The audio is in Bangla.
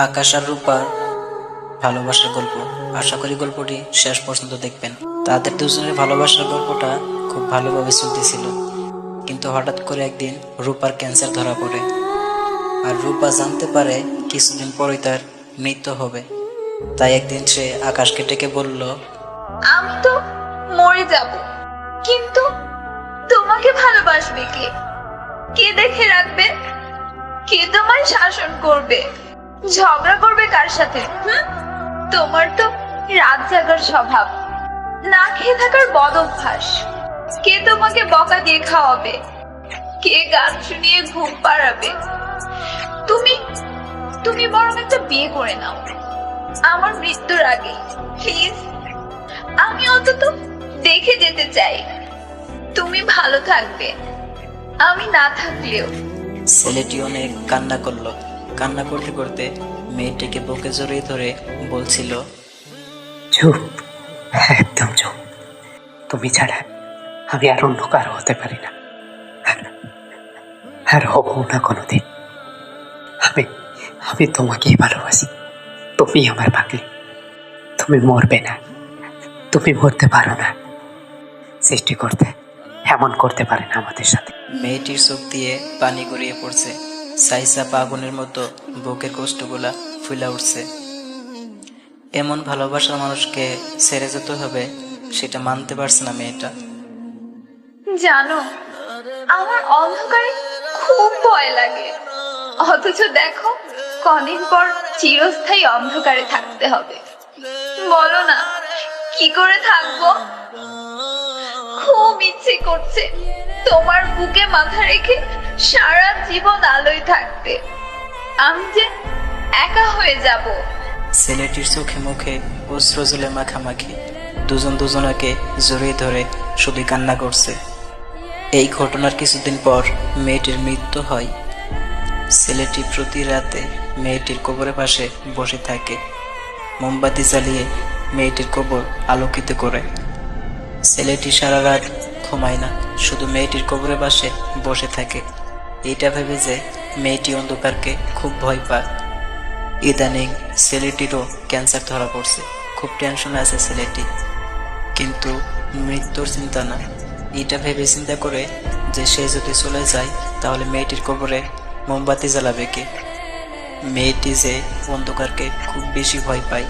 আকাশ আর রূপার ভালোবাসার গল্প। আশা করি গল্পটি শেষ পর্যন্ত দেখবেন। তাদের দুজনের ভালোবাসার গল্পটা খুব ভালোভাবে চলতেছিল, কিন্তু হঠাৎ করে একদিন রূপার ক্যান্সার ধরা পড়ে। আর রূপা জানতে পারে কিছুদিন পরেই তার মৃত্যু হবে। তাই একদিন সে আকাশকে ডেকে বলল, আমি তো মরে যাব, কিন্তু তোমাকে ভালোবাসবে কে? কে দেখে রাখবে? কে তোমায় শাসন করবে? ঝগড়া করবে কার সাথে? তোমার তো রাত জাগার স্বভাব, না খেয়ে থাকার বদ অভ্যাস। কে তোমাকে বকা দিয়ে খাওয়াবে? কে গান শুনিয়ে ঘুম পাড়াবে? তুমি তুমি বরং একটা বিয়ে করে নাও আমার মৃত্যুর আগে, প্লিজ। আমি অন্তত দেখে যেতে চাই তুমি ভালো থাকবে, আমি না থাকলেও। ছেলেটি অনেক কান্না করলো। কান্না করতে করতে মেয়েটিকে বুকে জড়িয়ে ধরে বলছিল, চুপ, একদম চুপ। তুমি ছাড়া আমি আর অন্য কারো হতে পারি না, আর হবো না কোনোদিন। আমি আমি তোমাকেই ভালোবাসি। তুমি আমার পাগলি। তুমি মরবে না, তুমি মরতে পারো না। সৃষ্টি করতে এমন করতে পারে না আমাদের সাথে। মেয়েটির চোখ দিয়ে পানি গড়িয়ে পড়ছে। সাইসা আগুনের মতো বুকের কষ্টগুলা ফুলে উঠছে। এমন ভালোবাসার মানুষকে ছেড়ে যেতে হবে সেটা মানতে পারছে না মেয়েটা। জানো, আমার অন্ধকারে খুব ভয় লাগে, অথচ দেখো কদিন পর চিরস্থায়ী অন্ধকারে থাকতে হবে। বলো না, কি করে থাকবো? খুব ইচ্ছে করছে তোমার বুকে মাথা রেখে সারা জীবন আলোয় থাকতে। আমি যে একা হয়ে যাব। ছেলেটির চোখে মুখে অশ্রুজলে মাখামাখি। দুজন দুজনাকে জড়িয়ে ধরে শুধু কান্না করছে। এই ঘটনার কিছুদিন পর মেয়েটির মৃত্যু হয়। ছেলেটি প্রতি রাতে মেয়েটির কবরের পাশে বসে থাকে, মোমবাতি জ্বালিয়ে মেয়েটির কবর আলোকিত করে। ছেলেটি সারা রাত ঘুমায় না, শুধু মেয়েটির কবরের পাশে বসে থাকে। এইটা ভেবে যে মেয়েটি অন্ধকারকে খুব ভয় পায়। ইদানিং ছেলেটিরও ক্যান্সার ধরা পড়ছে। খুব টেনশনে আছে ছেলেটি, কিন্তু মৃত্যুর চিন্তা না। এটা ভেবে চিন্তা করে যে সে যদি চলে যায় তাহলে মেয়েটির কবরে মোমবাতি জ্বালাবে কে? মেয়েটি যে অন্ধকারকে খুব বেশি ভয় পায়।